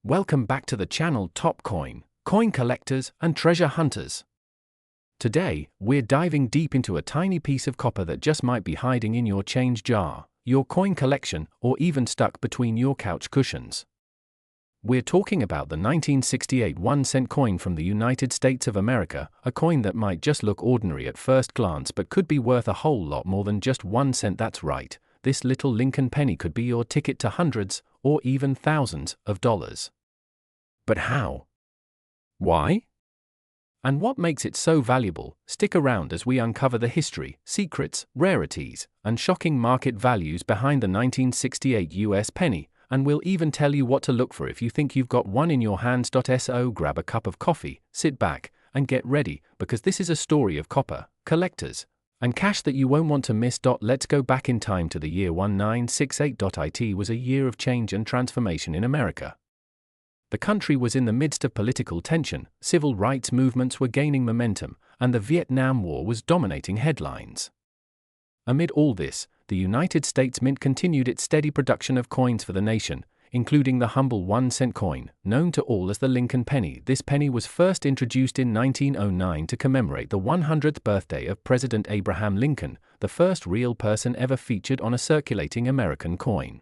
Welcome back to the channel Top Coin collectors and treasure hunters. Today, we're diving deep into a tiny piece of copper that just might be hiding in your change jar, your coin collection, or even stuck between your couch cushions. We're talking about the 1968 1-cent coin from the United States of America, a coin that might just look ordinary at first glance but could be worth a whole lot more than just 1 cent. That's right, this little Lincoln penny could be your ticket to hundreds, or even thousands, of dollars. But how? Why? And what makes it so valuable? Stick around as we uncover the history, secrets, rarities, and shocking market values behind the 1968 US penny, and we'll even tell you what to look for if you think you've got one in your hands. So grab a cup of coffee, sit back, and get ready, because this is a story of copper, collectors, and cash that you won't want to miss. Let's go back in time to the year 1968. It was a year of change and transformation in America. The country was in the midst of political tension, civil rights movements were gaining momentum, and the Vietnam War was dominating headlines. Amid all this, the United States Mint continued its steady production of coins for the nation, including the humble 1-cent coin, known to all as the Lincoln penny. This penny was first introduced in 1909 to commemorate the 100th birthday of President Abraham Lincoln, the first real person ever featured on a circulating American coin.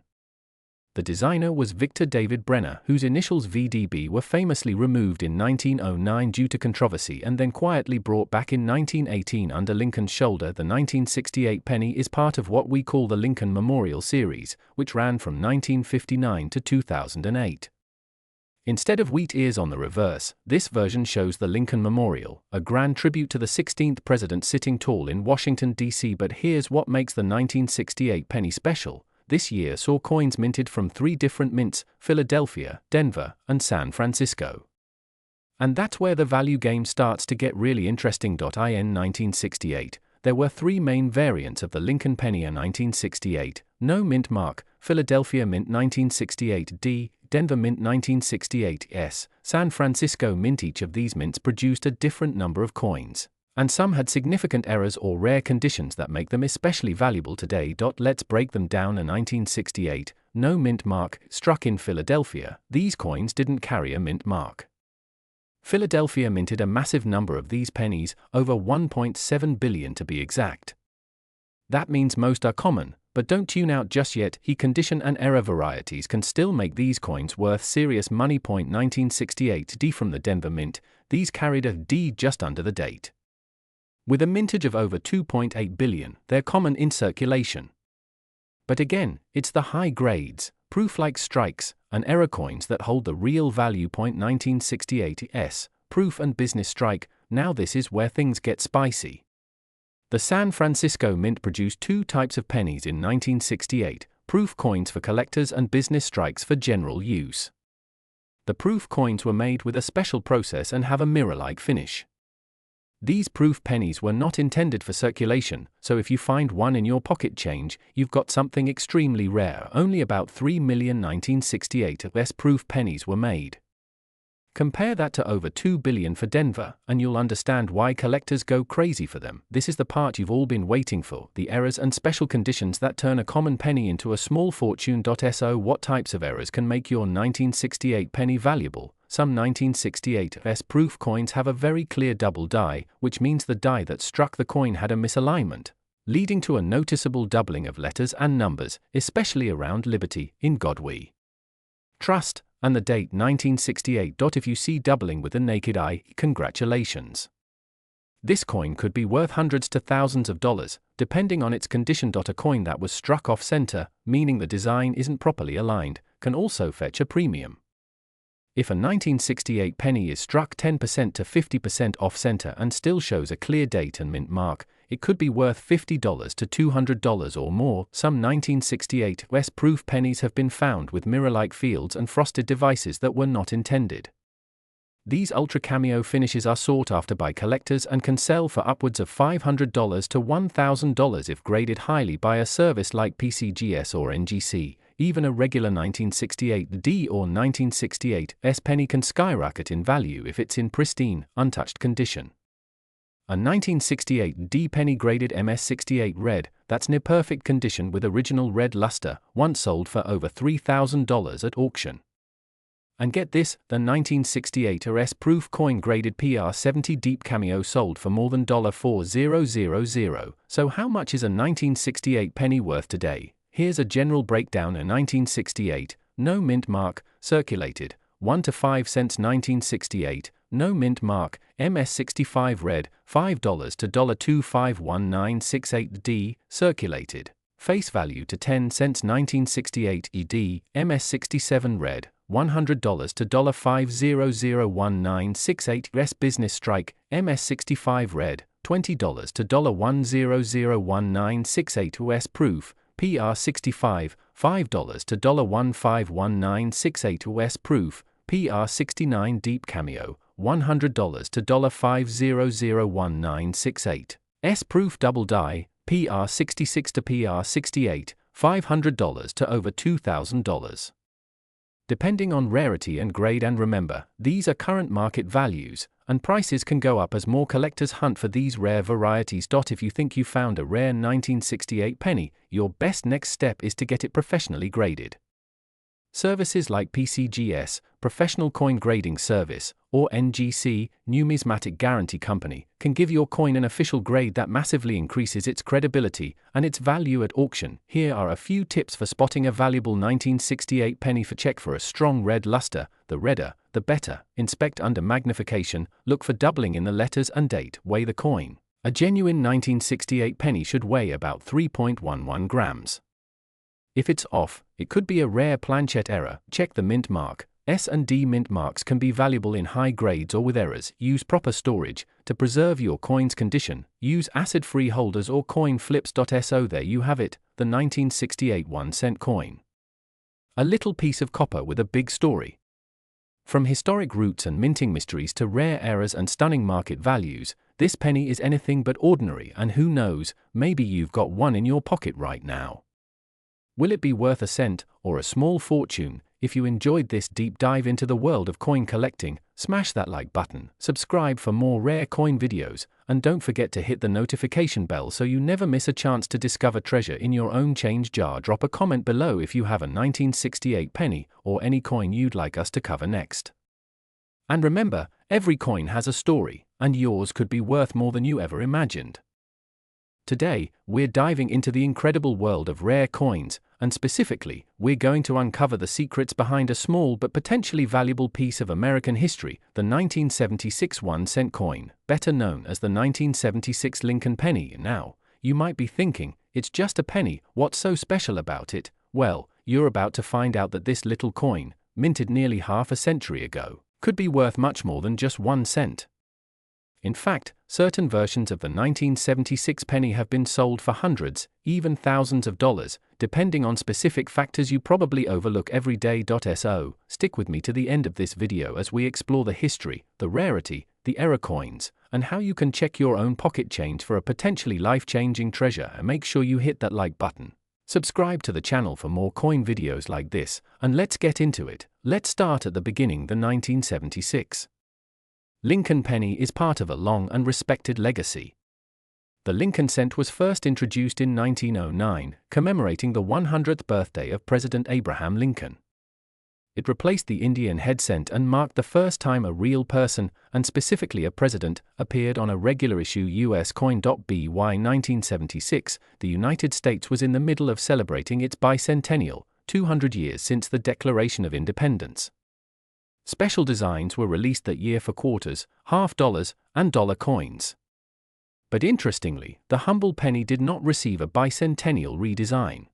The designer was Victor David Brenner, whose initials VDB were famously removed in 1909 due to controversy and then quietly brought back in 1918 under Lincoln's shoulder. The 1968 penny is part of what we call the Lincoln Memorial Series, which ran from 1959 to 2008. Instead of wheat ears on the reverse, this version shows the Lincoln Memorial, a grand tribute to the 16th president sitting tall in Washington, D.C. But here's what makes the 1968 penny special. This year saw coins minted from 3 different mints: Philadelphia, Denver, and San Francisco. And that's where the value game starts to get really interesting. In 1968, there were 3 main variants of the Lincoln penny: a 1968, no mint mark, Philadelphia mint 1968D, Denver mint 1968S, San Francisco mint. Each of these mints produced a different number of coins, and some had significant errors or rare conditions that make them especially valuable today. Let's break them down. A 1968, no mint mark, struck in Philadelphia. These coins didn't carry a mint mark. Philadelphia minted a massive number of these pennies, over 1.7 billion to be exact. That means most are common, but don't tune out just yet. Condition and error varieties can still make these coins worth serious money. 1968D from the Denver mint, these carried a D just under the date. With a mintage of over 2.8 billion, they're common in circulation. But again, it's the high grades, proof-like strikes, and error coins that hold the real value. 1968S, proof and business strike. Now this is where things get spicy. The San Francisco Mint produced 2 types of pennies in 1968, proof coins for collectors and business strikes for general use. The proof coins were made with a special process and have a mirror-like finish. These proof pennies were not intended for circulation, so if you find one in your pocket change, you've got something extremely rare. Only about 3 million 1968S proof pennies were made. Compare that to over 2 billion for Denver, and you'll understand why collectors go crazy for them. This is the part you've all been waiting for, the errors and special conditions that turn a common penny into a small fortune. So what types of errors can make your 1968 penny valuable? Some 1968S proof coins have a very clear double die, which means the die that struck the coin had a misalignment, leading to a noticeable doubling of letters and numbers, especially around Liberty, In God We Trust, and the date 1968. If you see doubling with the naked eye, congratulations. This coin could be worth hundreds to thousands of dollars, depending on its condition. A coin that was struck off-center, meaning the design isn't properly aligned, can also fetch a premium. If a 1968 penny is struck 10% to 50% off-center and still shows a clear date and mint mark, it could be worth $50 to $200 or more. Some 1968S proof pennies have been found with mirror-like fields and frosted devices that were not intended. These ultra cameo finishes are sought after by collectors and can sell for upwards of $500 to $1,000 if graded highly by a service like PCGS or NGC. Even a regular 1968D or 1968S penny can skyrocket in value if it's in pristine, untouched condition. A 1968D penny graded MS68 red, that's near perfect condition with original red luster, once sold for over $3,000 at auction. And get this, the 1968 S-proof coin graded PR70 Deep Cameo sold for more than $4,000. So how much is a 1968 penny worth today? Here's a general breakdown. A 1968, no mint mark, circulated, 1 to 5 cents. 1968, no mint mark, MS65 red, $5 to $2.251968D, circulated. Face value to 10 cents. 1968 ED, MS67 red, $100 to $5001968. S Business Strike, MS65 red, $20 to $1001968. US Proof, PR65, $5 to $151968. US Proof, PR69 Deep Cameo, $100 to $5001968. S Proof Double Die, PR66 to PR68, $500 to over $2,000. Depending on rarity and grade, and remember, these are current market values, and prices can go up as more collectors hunt for these rare varieties. If you think you found a rare 1968 penny, your best next step is to get it professionally graded. Services like PCGS, Professional Coin Grading Service, or NGC, Numismatic Guarantee Company, can give your coin an official grade that massively increases its credibility and its value at auction. Here are a few tips for spotting a valuable 1968 penny. Check for a strong red luster, the redder, the better. Inspect under magnification, look for doubling in the letters and date. Weigh the coin. A genuine 1968 penny should weigh about 3.11 grams. If it's off, it could be a rare planchette error. Check the mint mark. S&D mint marks can be valuable in high grades or with errors. Use proper storage to preserve your coin's condition. Use acid-free holders or coin flips. So there you have it, the 1968 1-cent coin. A little piece of copper with a big story. From historic roots and minting mysteries to rare errors and stunning market values, this penny is anything but ordinary, and who knows, maybe you've got one in your pocket right now. Will it be worth a cent or a small fortune? If you enjoyed this deep dive into the world of coin collecting, smash that like button, subscribe for more rare coin videos, and don't forget to hit the notification bell so you never miss a chance to discover treasure in your own change jar. Drop a comment below if you have a 1968 penny or any coin you'd like us to cover next. And remember, every coin has a story, and yours could be worth more than you ever imagined. Today, we're diving into the incredible world of rare coins, and specifically, we're going to uncover the secrets behind a small but potentially valuable piece of American history, the 1976 1-cent coin, better known as the 1976 Lincoln penny. Now, you might be thinking, it's just a penny, what's so special about it? Well, you're about to find out that this little coin, minted nearly half a century ago, could be worth much more than just 1 cent. In fact, certain versions of the 1976 penny have been sold for hundreds, even thousands of dollars, depending on specific factors you probably overlook every day. So, stick with me to the end of this video as we explore the history, the rarity, the error coins, and how you can check your own pocket change for a potentially life-changing treasure. And make sure you hit that like button. Subscribe to the channel for more coin videos like this, and let's get into it. Let's start at the beginning. The 1976 Lincoln penny is part of a long and respected legacy. The Lincoln cent was first introduced in 1909, commemorating the 100th birthday of President Abraham Lincoln. It replaced the Indian head cent and marked the first time a real person, and specifically a president, appeared on a regular issue US coin. By 1976, the United States was in the middle of celebrating its bicentennial, 200 years since the Declaration of Independence. Special designs were released that year for quarters, half dollars, and dollar coins. But interestingly, the humble penny did not receive a bicentennial redesign.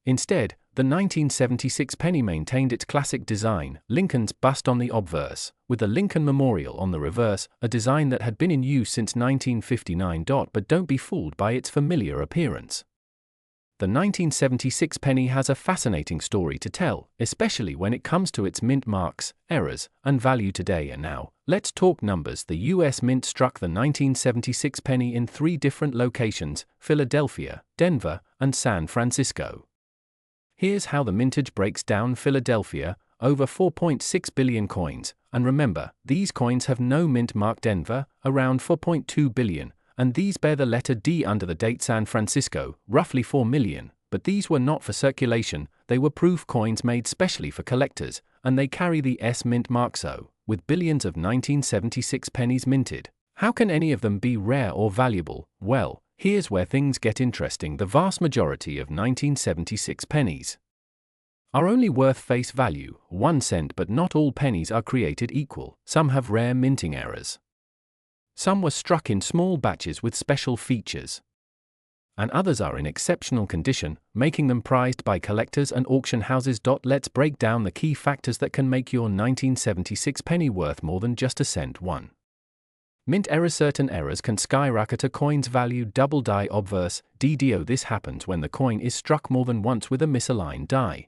Instead, the 1976 penny maintained its classic design, Lincoln's bust on the obverse, with a Lincoln memorial on the reverse, a design that had been in use since 1959. But don't be fooled by its familiar appearance. The 1976 penny has a fascinating story to tell, especially when it comes to its mint marks, errors, and value today. And now, let's talk numbers. The US Mint struck the 1976 penny in 3 different locations: Philadelphia, Denver, and San Francisco. Here's how the mintage breaks down. Philadelphia, over 4.6 billion coins, and remember, these coins have no mint mark. Denver, around 4.2 billion. And these bear the letter D under the date. San Francisco, roughly 4 million, but these were not for circulation, they were proof coins made specially for collectors, and they carry the S mint mark. So, with billions of 1976 pennies minted, how can any of them be rare or valuable? Well, here's where things get interesting. The vast majority of 1976 pennies are only worth face value, 1 cent, but not all pennies are created equal. Some have rare minting errors. Some were struck in small batches with special features, and others are in exceptional condition, making them prized by collectors and auction houses. Let's break down the key factors that can make your 1976 penny worth more than just a cent. 1. Mint errors. Certain errors can skyrocket a coin's value. Double die obverse, DDO. This happens when the coin is struck more than once with a misaligned die.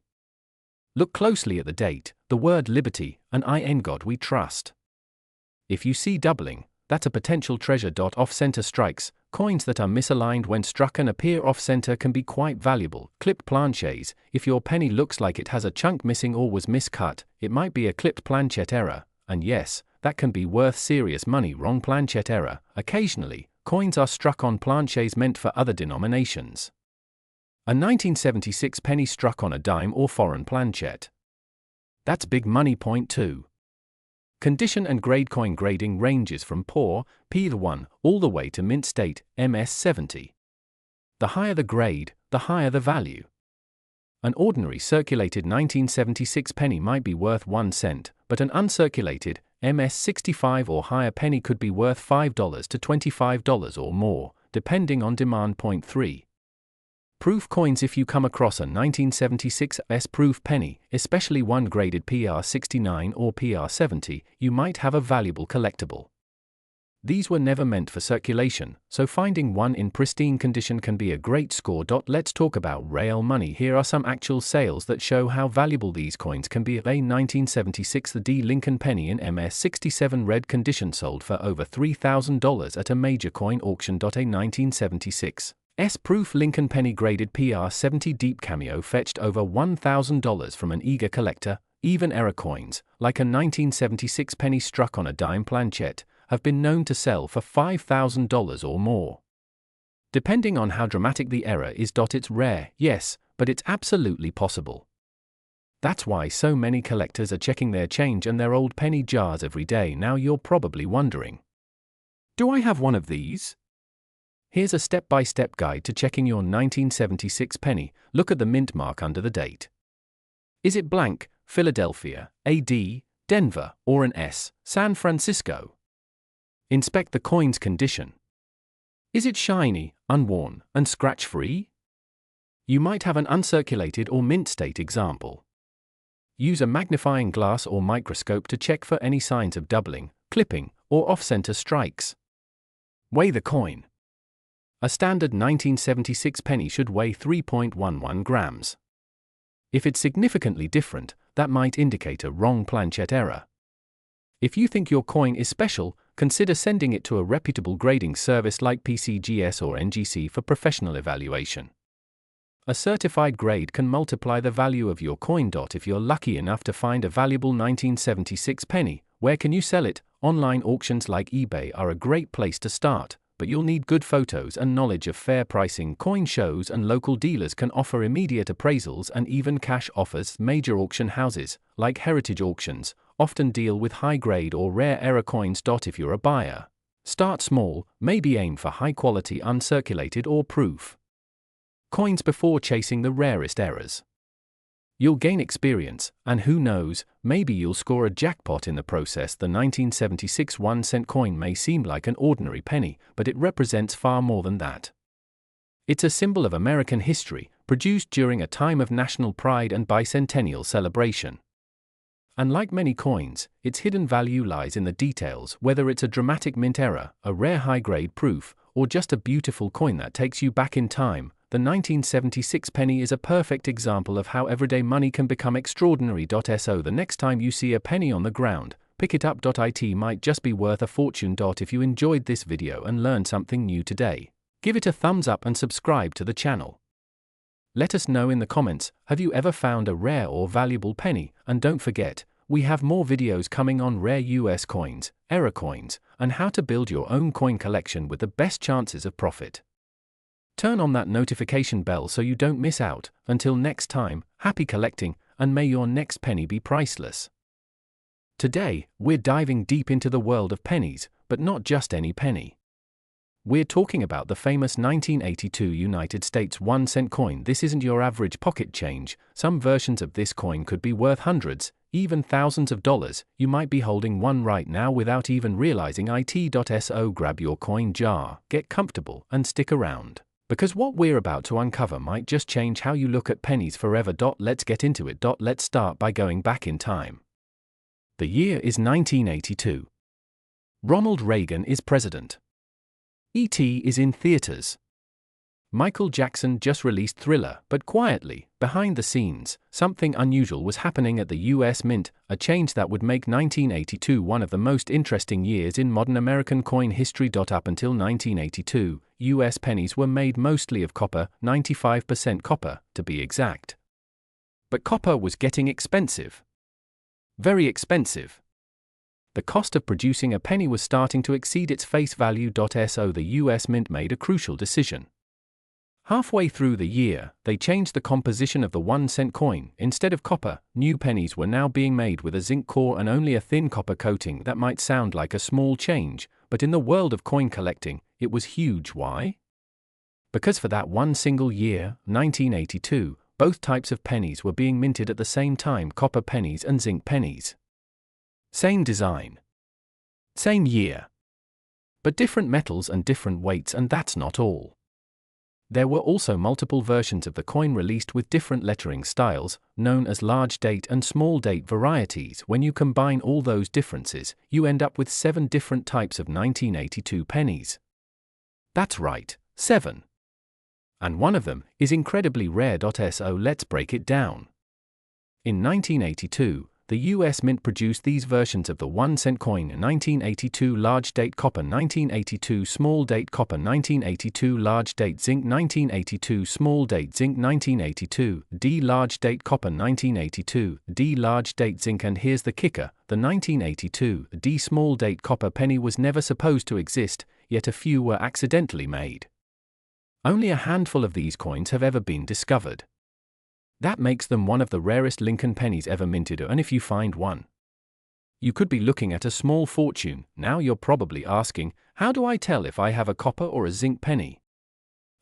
Look closely at the date, the word liberty, and in God we trust. If you see doubling, that's a potential treasure. Off-center strikes. Coins that are misaligned when struck and appear off-center can be quite valuable. Clipped planchets. If your penny looks like it has a chunk missing or was miscut, it might be a clipped planchet error, and yes, that can be worth serious money. Wrong planchet error. Occasionally, coins are struck on planchets meant for other denominations. A 1976 penny struck on a dime or foreign planchet. That's big money. Point 2. Condition and grade. Coin grading ranges from poor, P1, all the way to mint state, MS70. The higher the grade, the higher the value. An ordinary circulated 1976 penny might be worth 1 cent, but an uncirculated, MS65 or higher penny could be worth $5 to $25 or more, depending on demand. Point 3. Proof coins. If you come across a 1976 S-proof penny, especially one graded PR69 or PR70, you might have a valuable collectible. These were never meant for circulation, so finding one in pristine condition can be a great score. Let's talk about real money. Here are some actual sales that show how valuable these coins can be. A 1976 the D Lincoln penny in MS67 red condition sold for over $3,000 at a major coin auction. A 1976 S-proof Lincoln penny graded PR70 deep cameo fetched over $1,000 from an eager collector. Even error coins, like a 1976 penny struck on a dime planchet, have been known to sell for $5,000 or more. Depending on how dramatic the error is. It's rare, yes, but it's absolutely possible. That's why so many collectors are checking their change and their old penny jars every day. Now you're probably wondering, do I have one of these? Here's a step-by-step guide to checking your 1976 penny. Look at the mint mark under the date. Is it blank, Philadelphia, AD, Denver, or an S, San Francisco? Inspect the coin's condition. Is it shiny, unworn, and scratch-free? You might have an uncirculated or mint state example. Use a magnifying glass or microscope to check for any signs of doubling, clipping, or off-center strikes. Weigh the coin. A standard 1976 penny should weigh 3.11 grams. If it's significantly different, that might indicate a wrong planchet error. If you think your coin is special, consider sending it to a reputable grading service like PCGS or NGC for professional evaluation. A certified grade can multiply the value of your coin. If you're lucky enough to find a valuable 1976 penny, where can you sell it? Online auctions like eBay are a great place to start, but you'll need good photos and knowledge of fair pricing. Coin shows and local dealers can offer immediate appraisals and even cash offers. Major auction houses, like Heritage Auctions, often deal with high-grade or rare error coins. If you're a buyer, start small, maybe aim for high-quality uncirculated or proof coins before chasing the rarest errors. You'll gain experience, and who knows, maybe you'll score a jackpot in the process. The 1976 1-cent coin may seem like an ordinary penny, but it represents far more than that. It's a symbol of American history, produced during a time of national pride and bicentennial celebration. And like many coins, its hidden value lies in the details. Whether it's a dramatic mint error, a rare high-grade proof, or just a beautiful coin that takes you back in time, the 1976 penny is a perfect example of how everyday money can become extraordinary. So the next time you see a penny on the ground, pick it up. It might just be worth a fortune. If you enjoyed this video and learned something new today, give it a thumbs up and subscribe to the channel. Let us know in the comments, have you ever found a rare or valuable penny? And don't forget, we have more videos coming on rare US coins, error coins, and how to build your own coin collection with the best chances of profit. Turn on that notification bell so you don't miss out. Until next time, happy collecting, and may your next penny be priceless. Today, we're diving deep into the world of pennies, but not just any penny. We're talking about the famous 1982 United States 1-cent coin. This isn't your average pocket change. Some versions of this coin could be worth hundreds, even thousands of dollars. You might be holding one right now without even realizing it. So grab your coin jar, get comfortable, and stick around, because what we're about to uncover might just change how you look at pennies forever. Let's get into it. Let's start by going back in time. The year is 1982. Ronald Reagan is president. E.T. is in theaters. Michael Jackson just released Thriller, but quietly, behind the scenes, something unusual was happening at the U.S. Mint, a change that would make 1982 one of the most interesting years in modern American coin history. Up until 1982, U.S. pennies were made mostly of copper, 95% copper, to be exact. But copper was getting expensive. Very expensive. The cost of producing a penny was starting to exceed its face value. So the US Mint made a crucial decision. Halfway through the year, they changed the composition of the 1-cent coin. Instead of copper, new pennies were now being made with a zinc core and only a thin copper coating. That might sound like a small change, but in the world of coin collecting, it was huge. Why? Because for that one single year, 1982, both types of pennies were being minted at the same time: copper pennies and zinc pennies. Same design. Same year. But different metals and different weights, and that's not all. There were also multiple versions of the coin released with different lettering styles, known as large date and small date varieties. When you combine all those differences, you end up with 7 different types of 1982 pennies. That's right, 7. And one of them is incredibly rare. So let's break it down. In 1982, the US Mint produced these versions of the 1-cent coin: 1982 large date copper, 1982 small date copper, 1982 large date zinc, 1982 small date zinc, 1982 D large date copper, 1982 D large date zinc. And here's the kicker: the 1982 D small date copper penny was never supposed to exist, yet a few were accidentally made. Only a handful of these coins have ever been discovered. That makes them one of the rarest Lincoln pennies ever minted, and if you find one, you could be looking at a small fortune. Now you're probably asking, how do I tell if I have a copper or a zinc penny?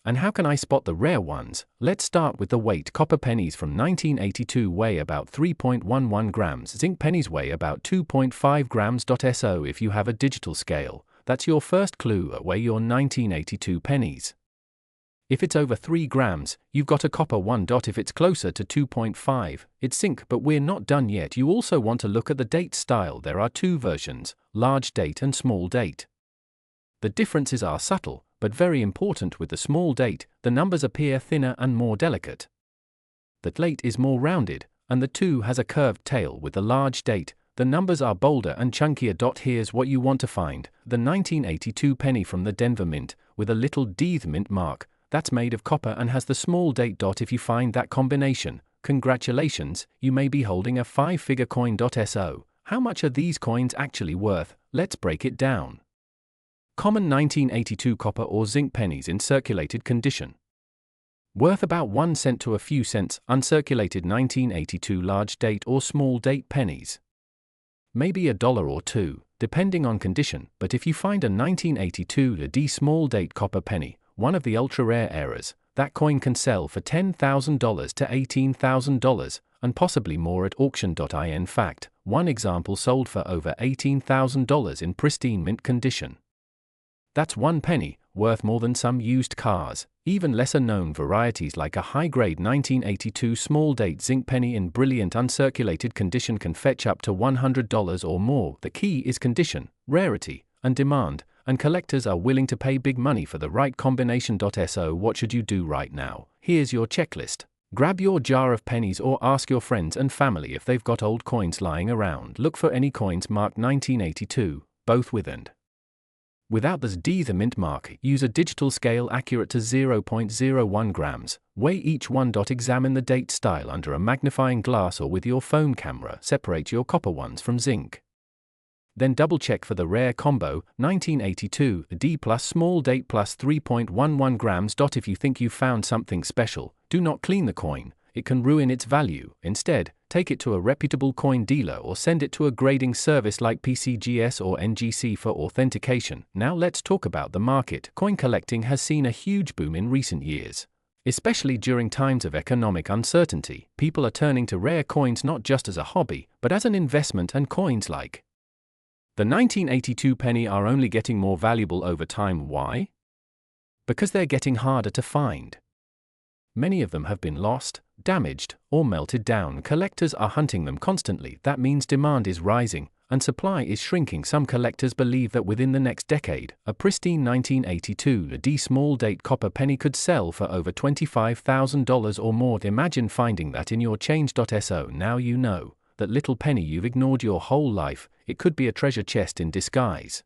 And how can I spot the rare ones? Let's start with the weight. Copper pennies from 1982 weigh about 3.11 grams, zinc pennies weigh about 2.5 grams. So if you have a digital scale, that's your first clue at weigh your 1982 pennies. If it's over 3 grams, you've got a copper one. If it's closer to 2.5, it's zinc. But we're not done yet. You also want to look at the date style. There are 2 versions, large date and small date. The differences are subtle, but very important. With the small date, the numbers appear thinner and more delicate. The date is more rounded, and the 2 has a curved tail. With the large date, the numbers are bolder and chunkier. Here's what you want to find: the 1982 penny from the Denver Mint, with a little D mint mark. That's made of copper and has the small date. If you find that combination, congratulations, you may be holding a 5-figure coin. So, how much are these coins actually worth? Let's break it down. Common 1982 copper or zinc pennies in circulated condition. Worth about 1 cent to a few cents. Uncirculated 1982 large date or small date pennies. Maybe $1 or $2, depending on condition. But if you find a 1982 D small date copper penny, one of the ultra-rare eras, that coin can sell for $10,000 to $18,000, and possibly more at auction. In fact, one example sold for over $18,000 in pristine mint condition. That's one penny, worth more than some used cars. Even lesser-known varieties like a high-grade 1982 small-date zinc penny in brilliant uncirculated condition can fetch up to $100 or more. The key is condition, rarity, and demand, and collectors are willing to pay big money for the right combination. So what should you do right now? Here's your checklist. Grab your jar of pennies or ask your friends and family if they've got old coins lying around. Look for any coins marked 1982, both with and without the mint mark. Use a digital scale accurate to 0.01 grams. Weigh each one. Examine the date style under a magnifying glass or with your phone camera. Separate your copper ones from zinc. Then double-check for the rare combo, 1982 D plus small date plus 3.11 grams. If you think you've found something special, do not clean the coin. it can ruin its value. Instead, take it to a reputable coin dealer or send it to a grading service like PCGS or NGC for authentication. Now let's talk about the market. Coin collecting has seen a huge boom in recent years. Especially during times of economic uncertainty, people are turning to rare coins not just as a hobby, but as an investment, and coins like the 1982 penny are only getting more valuable over time. Why? Because they're getting harder to find. Many of them have been lost, damaged, or melted down. Collectors are hunting them constantly. That means demand is rising, and supply is shrinking. Some collectors believe that within the next decade, a pristine 1982 small date copper penny could sell for over $25,000 or more. Imagine finding that in your change.so. Now you know, that little penny you've ignored your whole life, it could be a treasure chest in disguise.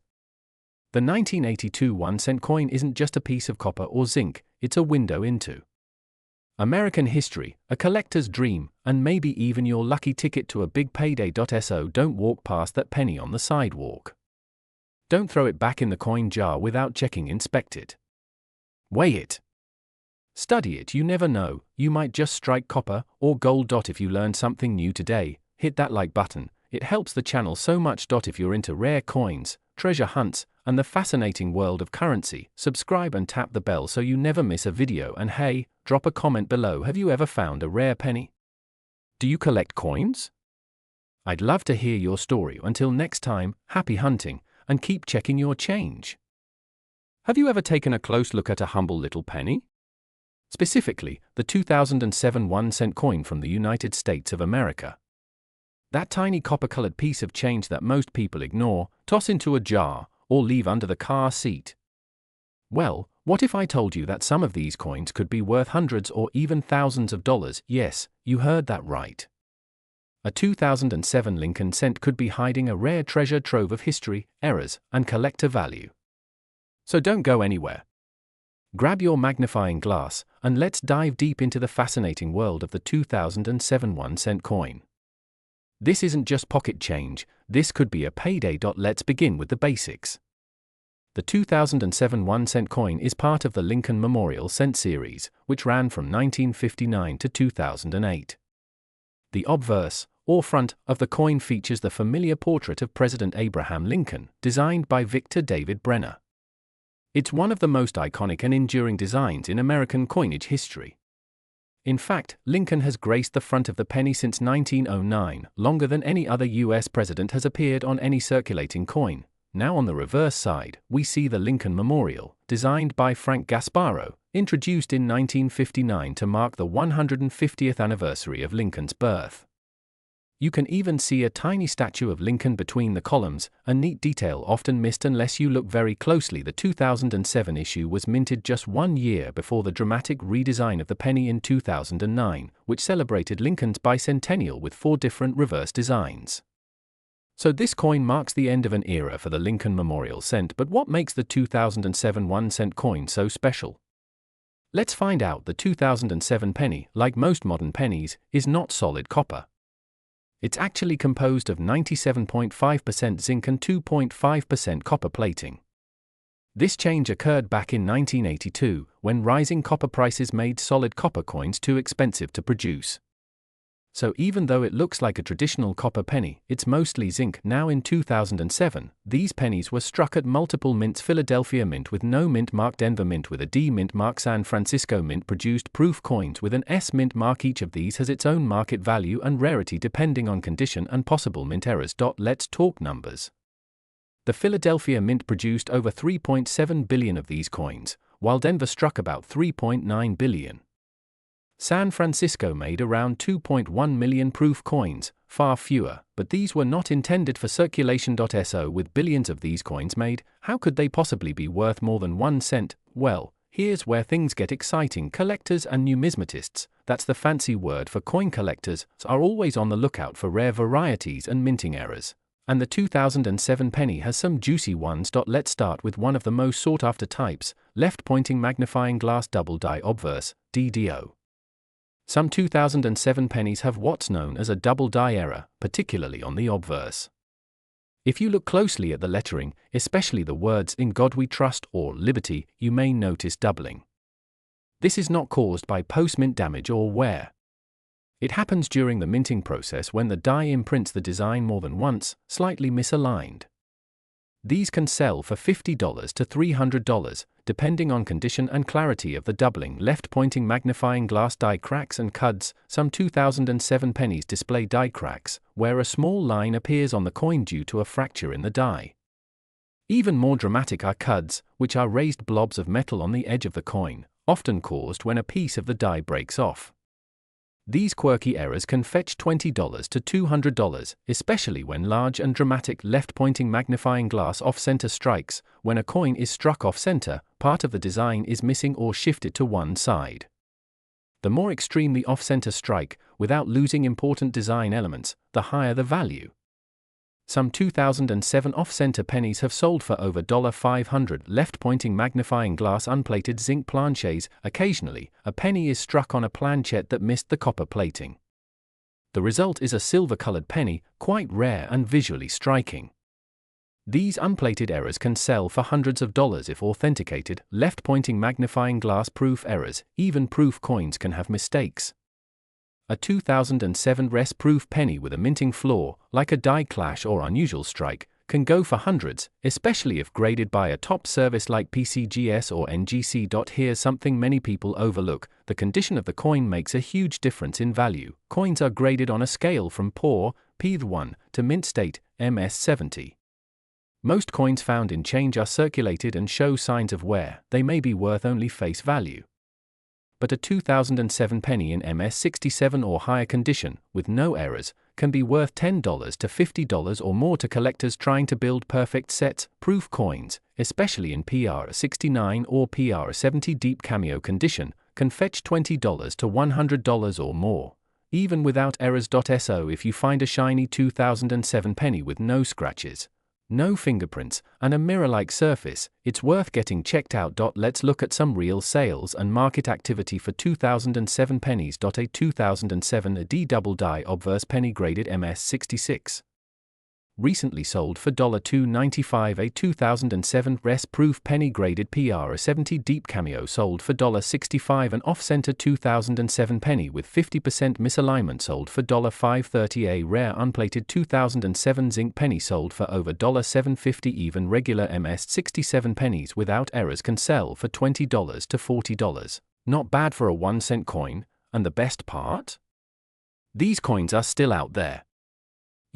The 1982 1-cent coin isn't just a piece of copper or zinc, it's a window into American history, a collector's dream, and maybe even your lucky ticket to a big payday.so. Don't walk past that penny on the sidewalk. Don't throw it back in the coin jar without checking. Inspect it. Weigh it. Study it. You never know, you might just strike copper or gold. If you learned something new today, hit that like button. It helps the channel so much. If you're into rare coins, treasure hunts, and the fascinating world of currency, subscribe and tap the bell so you never miss a video. And hey, drop a comment below. Have you ever found a rare penny? Do you collect coins? I'd love to hear your story. Until next time, happy hunting, and keep checking your change. Have you ever taken a close look at a humble little penny? Specifically, the 2007 1-cent coin from the United States of America. That tiny copper-colored piece of change that most people ignore, toss into a jar, or leave under the car seat. Well, what if I told you that some of these coins could be worth hundreds or even thousands of dollars? Yes, you heard that right. A 2007 Lincoln cent could be hiding a rare treasure trove of history, errors, and collector value. So don't go anywhere. Grab your magnifying glass, and let's dive deep into the fascinating world of the 2007 1-cent coin. This isn't just pocket change, this could be a payday. Let's begin with the basics. The 2007 1-cent coin is part of the Lincoln Memorial Cent series, which ran from 1959 to 2008. The obverse, or front, of the coin features the familiar portrait of President Abraham Lincoln, designed by Victor David Brenner. It's one of the most iconic and enduring designs in American coinage history. In fact, Lincoln has graced the front of the penny since 1909, longer than any other U.S. president has appeared on any circulating coin. Now on the reverse side, we see the Lincoln Memorial, designed by Frank Gasparro, introduced in 1959 to mark the 150th anniversary of Lincoln's birth. You can even see a tiny statue of Lincoln between the columns, a neat detail often missed unless you look very closely. The 2007 issue was minted just 1 year before the dramatic redesign of the penny in 2009, which celebrated Lincoln's bicentennial with 4 different reverse designs. So this coin marks the end of an era for the Lincoln Memorial Cent. But what makes the 2007 1-cent coin so special? Let's find out. The 2007 penny, like most modern pennies, is not solid copper. It's actually composed of 97.5% zinc and 2.5% copper plating. This change occurred back in 1982, when rising copper prices made solid copper coins too expensive to produce. So even though it looks like a traditional copper penny, it's mostly zinc. Now in 2007, these pennies were struck at multiple mints: Philadelphia Mint with no mint mark, Denver Mint with a D mint mark, San Francisco Mint produced proof coins with an S mint mark. Each of these has its own market value and rarity depending on condition and possible mint errors. Let's talk numbers. The Philadelphia Mint produced over 3.7 billion of these coins, while Denver struck about 3.9 billion. San Francisco made around 2.1 million proof coins, far fewer, but these were not intended for circulation. So with billions of these coins made, how could they possibly be worth more than 1 cent? Well, here's where things get exciting. Collectors and numismatists, that's the fancy word for coin collectors, are always on the lookout for rare varieties and minting errors. And the 2007 penny has some juicy ones. Let's start with one of the most sought after types, left-pointing magnifying glass double die obverse, DDO. Some 2007 pennies have what's known as a double die error, particularly on the obverse. If you look closely at the lettering, especially the words "In God We Trust" or "Liberty," you may notice doubling. This is not caused by post-mint damage or wear. It happens during the minting process when the die imprints the design more than once, slightly misaligned. These can sell for $50 to $300, depending on condition and clarity of the doubling. Left-pointing magnifying glass die cracks and cuds. Some 2007 pennies display die cracks, where a small line appears on the coin due to a fracture in the die. Even more dramatic are cuds, which are raised blobs of metal on the edge of the coin, often caused when a piece of the die breaks off. These quirky errors can fetch $20 to $200, especially when large and dramatic left-pointing magnifying glass off-center strikes. When a coin is struck off-center, part of the design is missing or shifted to one side. The more extreme the off-center strike, without losing important design elements, the higher the value. Some 2007 off-center pennies have sold for over $500. Left-pointing magnifying glass unplated zinc planchets. Occasionally, a penny is struck on a planchet that missed the copper plating. The result is a silver-colored penny, quite rare and visually striking. These unplated errors can sell for hundreds of dollars if authenticated. Left-pointing magnifying glass proof errors. Even proof coins can have mistakes. A 2007 res-proof penny with a minting flaw, like a die clash or unusual strike, can go for hundreds, especially if graded by a top service like PCGS or NGC. Here's something many people overlook: the condition of the coin makes a huge difference in value. Coins are graded on a scale from poor, P1, to mint state, MS70. Most coins found in change are circulated and show signs of wear. They may be worth only face value. But a 2007 penny in MS67 or higher condition, with no errors, can be worth $10 to $50 or more to collectors trying to build perfect sets. Proof coins, especially in PR69 or PR70 deep cameo condition, can fetch $20 to $100 or more, even without errors. So if you find a shiny 2007 penny with no scratches, no fingerprints, and a mirror-like surface, it's worth getting checked out. Let's look at some real sales and market activity for 2007 pennies. A 2007 D double die obverse penny graded MS66. Recently sold for $2.95. A 2007 res-proof penny graded PR70 deep cameo sold for $65. An off-center 2007 penny with 50% misalignment sold for $5.30. A rare unplated 2007 zinc penny sold for over $7.50. Even regular MS67 pennies without errors can sell for $20 to $40. Not bad for a 1-cent coin, and the best part? These coins are still out there.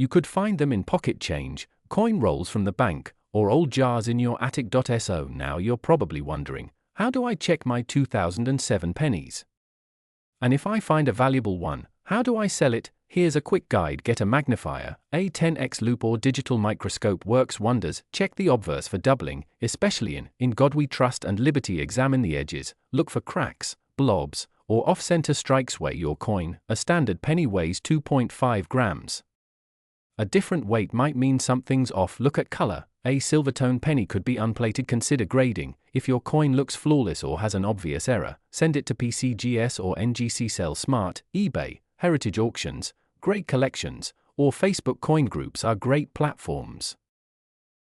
You could find them in pocket change, coin rolls from the bank, or old jars in your attic. So now you're probably wondering, how do I check my 2007 pennies? And if I find a valuable one, how do I sell it? Here's a quick guide. Get a magnifier. A 10x loupe or digital microscope works wonders. Check the obverse for doubling, especially in God We Trust and Liberty. Examine the edges, look for cracks, blobs, or off-center strikes. Weigh your coin. A standard penny weighs 2.5 grams. A different weight might mean something's off. Look at color. A silvertone penny could be unplated. Consider grading. If your coin looks flawless or has an obvious error, send it to PCGS or NGC. Sell smart. eBay, Heritage Auctions, Great Collections, or Facebook coin groups are great platforms.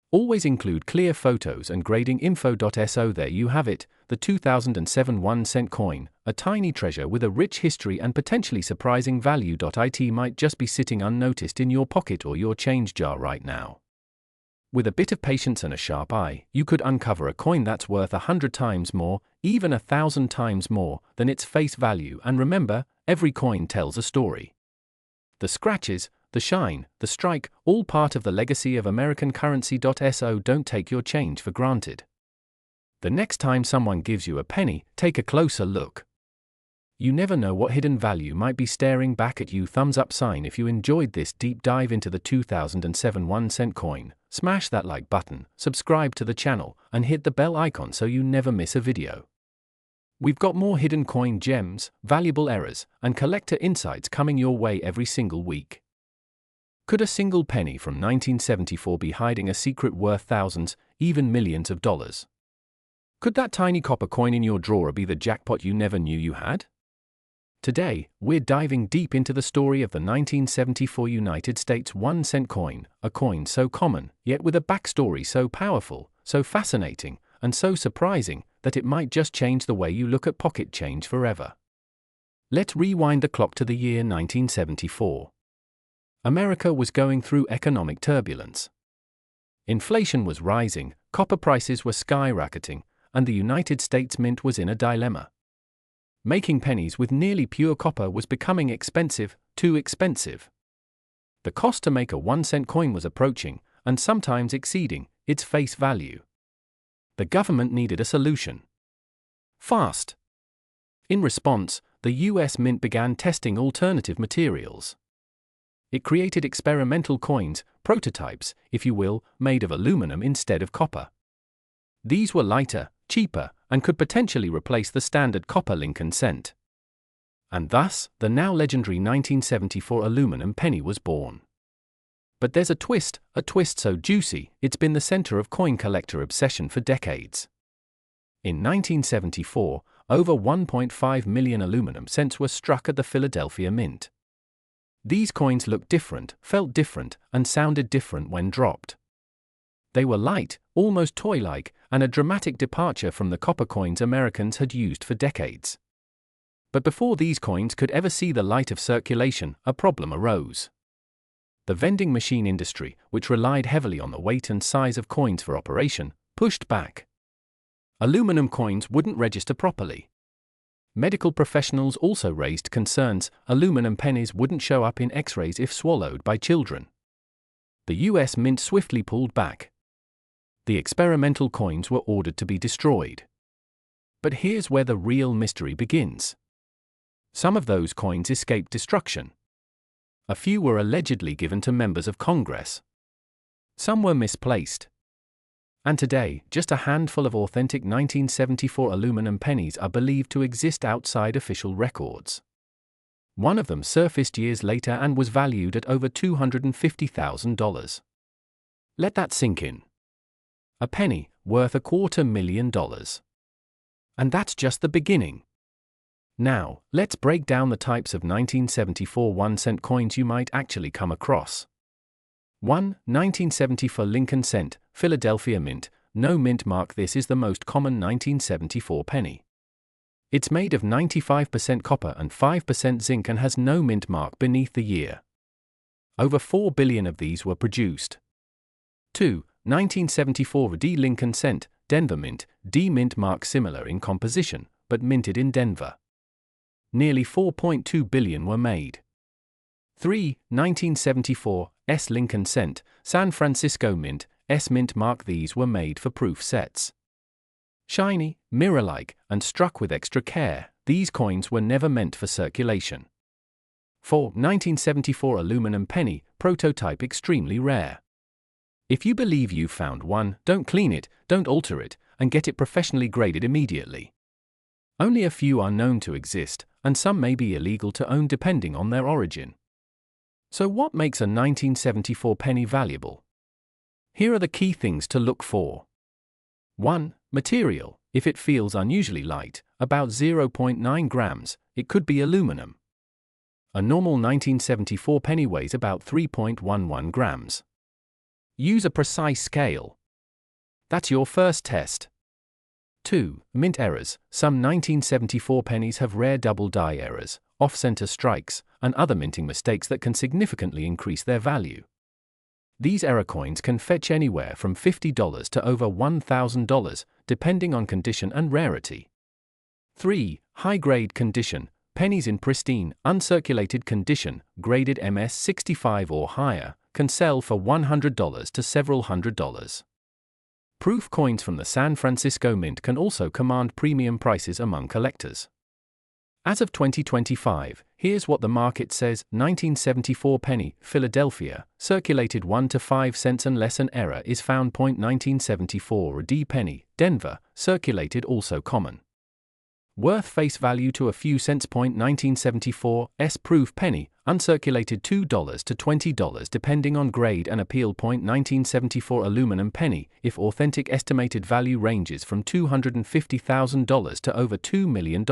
Always include clear photos and grading info. So there you have it, the 2007 1-cent coin, a tiny treasure with a rich history and potentially surprising value. It might just be sitting unnoticed in your pocket or your change jar right now. With a bit of patience and a sharp eye, you could uncover a coin that's worth 100 times more, even 1,000 times more, than its face value. And remember, every coin tells a story. The scratches, the shine, the strike, all part of the legacy of American currency. So don't take your change for granted. The next time someone gives you a penny, take a closer look. You never know what hidden value might be staring back at you. Thumbs up sign if you enjoyed this deep dive into the 2007 1-cent coin. Smash that like button, subscribe to the channel, and hit the bell icon so you never miss a video. We've got more hidden coin gems, valuable errors, and collector insights coming your way every single week. Could a single penny from 1974 be hiding a secret worth thousands, even millions of dollars? Could that tiny copper coin in your drawer be the jackpot you never knew you had? Today, we're diving deep into the story of the 1974 United States 1-cent coin, a coin so common, yet with a backstory so powerful, so fascinating, and so surprising, that it might just change the way you look at pocket change forever. Let's rewind the clock to the year 1974. America was going through economic turbulence. Inflation was rising, copper prices were skyrocketing, and the United States Mint was in a dilemma. Making pennies with nearly pure copper was becoming expensive, too expensive. The cost to make a 1-cent coin was approaching, and sometimes exceeding, its face value. The government needed a solution. Fast. In response, the US Mint began testing alternative materials. It created experimental coins, prototypes, if you will, made of aluminum instead of copper. These were lighter, cheaper, and could potentially replace the standard copper Lincoln cent. And thus, the now legendary 1974 aluminum penny was born. But there's a twist so juicy, it's been the center of coin collector obsession for decades. In 1974, over 1.5 million aluminum cents were struck at the Philadelphia Mint. These coins looked different, felt different, and sounded different when dropped. They were light, almost toy-like, and a dramatic departure from the copper coins Americans had used for decades. But before these coins could ever see the light of circulation, a problem arose. The vending machine industry, which relied heavily on the weight and size of coins for operation, pushed back. Aluminum coins wouldn't register properly. Medical professionals also raised concerns aluminum pennies wouldn't show up in X-rays if swallowed by children. The US Mint swiftly pulled back. The experimental coins were ordered to be destroyed. But here's where the real mystery begins. Some of those coins escaped destruction. A few were allegedly given to members of Congress. Some were misplaced. And today, just a handful of authentic 1974 aluminum pennies are believed to exist outside official records. One of them surfaced years later and was valued at over $250,000. Let that sink in. A penny, worth $250,000. And that's just the beginning. Now, let's break down the types of 1974 1-cent coins you might actually come across. 1. 1974 Lincoln cent, Philadelphia Mint, no mint mark. This is the most common 1974 penny. It's made of 95% copper and 5% zinc and has no mint mark beneath the year. Over 4 billion of these were produced. 2. 1974 D Lincoln cent, Denver Mint, D mint mark similar in composition, but minted in Denver. Nearly 4.2 billion were made. 3. 1974 S Lincoln cent, San Francisco Mint, S mint mark. These were made for proof sets. Shiny, mirror-like, and struck with extra care, these coins were never meant for circulation. 4. 1974 aluminum penny, prototype extremely rare. If you believe you've found one, don't clean it, don't alter it, and get it professionally graded immediately. Only a few are known to exist, and some may be illegal to own depending on their origin. So what makes a 1974 penny valuable? Here are the key things to look for. 1. Material. If it feels unusually light, about 0.9 grams, it could be aluminum. A normal 1974 penny weighs about 3.11 grams. Use a precise scale. That's your first test. 2. Mint errors. Some 1974 pennies have rare double die errors, off-center strikes, and other minting mistakes that can significantly increase their value. These error coins can fetch anywhere from $50 to over $1,000, depending on condition and rarity. 3. High-grade condition. Pennies in pristine, uncirculated condition, graded MS65 or higher, can sell for $100 to several $100s. Proof coins from the San Francisco Mint can also command premium prices among collectors. As of 2025, here's what the market says: 1974 penny, Philadelphia, circulated 1 to 5 cents unless an error is found. 1974 D penny, Denver, circulated also common. Worth face value to a few cents. 1974 S proof penny, uncirculated $2 to $20 depending on grade and appeal. 1974 aluminum penny, if authentic, estimated value ranges from $250,000 to over $2 million,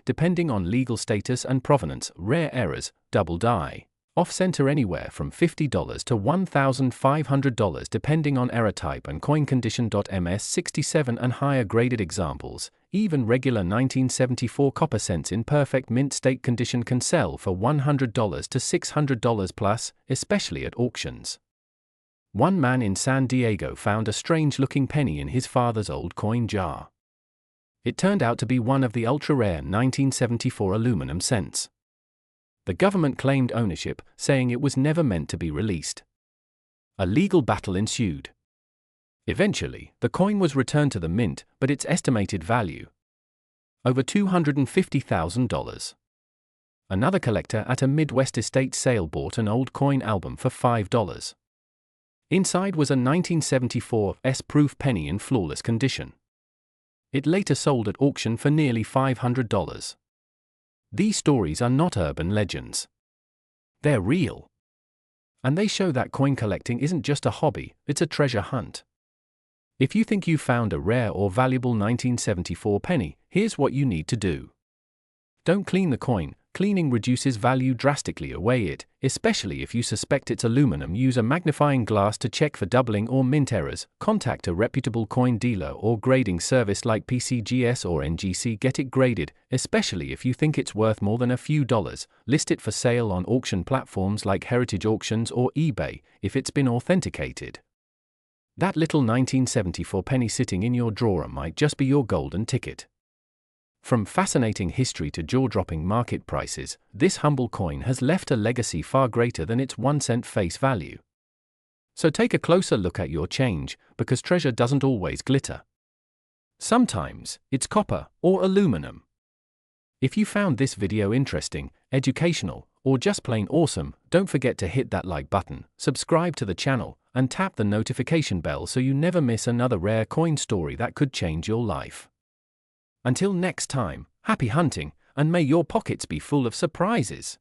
depending on legal status and provenance. Rare errors, double die. Off-center anywhere from $50 to $1,500 depending on error type and coin condition. MS67 and higher graded examples, even regular 1974 copper cents in perfect mint state condition can sell for $100 to $600 plus, especially at auctions. One man in San Diego found a strange-looking penny in his father's old coin jar. It turned out to be one of the ultra-rare 1974 aluminum cents. The government claimed ownership, saying it was never meant to be released. A legal battle ensued. Eventually, the coin was returned to the mint, but its estimated value? Over $250,000. Another collector at a Midwest estate sale bought an old coin album for $5. Inside was a 1974 S-proof penny in flawless condition. It later sold at auction for nearly $500. These stories are not urban legends. They're real. And they show that coin collecting isn't just a hobby, it's a treasure hunt. If you think you've found a rare or valuable 1974 penny, here's what you need to do. Don't clean the coin. Cleaning reduces value drastically. Weigh it, especially if you suspect it's aluminum. Use a magnifying glass to check for doubling or mint errors. Contact a reputable coin dealer or grading service like PCGS or NGC. Get it graded, especially if you think it's worth more than a few dollars. List it for sale on auction platforms like Heritage Auctions or eBay if it's been authenticated. That little 1974 penny sitting in your drawer might just be your golden ticket. From fascinating history to jaw-dropping market prices, this humble coin has left a legacy far greater than its 1-cent face value. So take a closer look at your change, because treasure doesn't always glitter. Sometimes, it's copper or aluminum. If you found this video interesting, educational, or just plain awesome, don't forget to hit that like button, subscribe to the channel, and tap the notification bell so you never miss another rare coin story that could change your life. Until next time, happy hunting, and may your pockets be full of surprises.